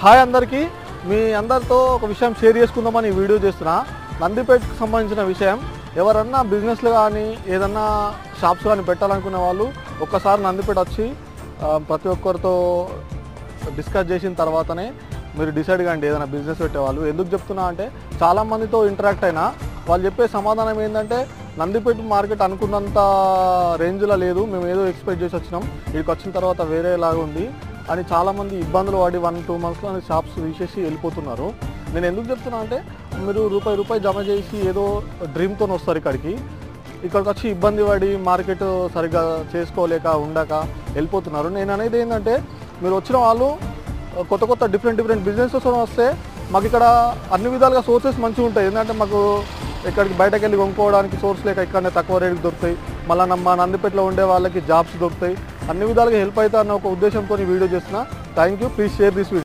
Hi అందరికీ, మీ అందరితో ఒక విషయం షేర్ చేసుకుందామని ఈ వీడియో చేస్తున్నా. నందిపేటకు సంబంధించిన విషయం. ఎవరన్నా బిజినెస్లు కానీ ఏదన్నా షాప్స్ కానీ పెట్టాలనుకునే వాళ్ళు ఒక్కసారి నందిపేట వచ్చి ప్రతి ఒక్కరితో డిస్కస్ చేసిన తర్వాతనే మీరు డిసైడ్ కాండి ఏదైనా బిజినెస్ పెట్టేవాళ్ళు. ఎందుకు చెప్తున్నా అంటే చాలామందితో ఇంటరాక్ట్ అయినా వాళ్ళు చెప్పే సమాధానం ఏంటంటే నందిపేట మార్కెట్ అనుకున్నంత రేంజ్లో లేదు, మేము ఏదో ఎక్స్పెక్ట్ చేసి వచ్చినాం, ఇక్కడికి వచ్చిన తర్వాత వేరేలాగా ఉంది అని చాలామంది ఇబ్బందులు పడి 1-2 మంత్స్లో షాప్స్ తీసేసి వెళ్ళిపోతున్నారు. నేను ఎందుకు చెప్తున్నా అంటే మీరు రూపాయి జమ చేసి ఏదో డ్రీమ్తో వస్తారు ఇక్కడికి వచ్చి ఇబ్బంది పడి మార్కెట్ సరిగ్గా చేసుకోలేక ఉండక వెళ్ళిపోతున్నారు. నేను అనేది ఏంటంటే మీరు వచ్చిన వాళ్ళు కొత్త డిఫరెంట్ బిజినెసెస్ వస్తే మాకు ఇక్కడ అన్ని విధాలుగా సోర్సెస్ మంచిగా ఉంటాయి. ఏంటంటే మాకు ఇక్కడికి బయటకు వెళ్ళి కొనుక్కోవడానికి సోర్స్ లేక ఇక్కడనే తక్కువ రేటుకి దొరుకుతాయి. మళ్ళీ మా నందిపేటలో ఉండే వాళ్ళకి జాబ్స్ దొరుకుతాయి. అన్ని విధాలుగా హెల్ప్ అవుతా అన్న ఒక ఉద్దేశంతో వీడియో చేస్తున్నా. Thank you. Please share this video.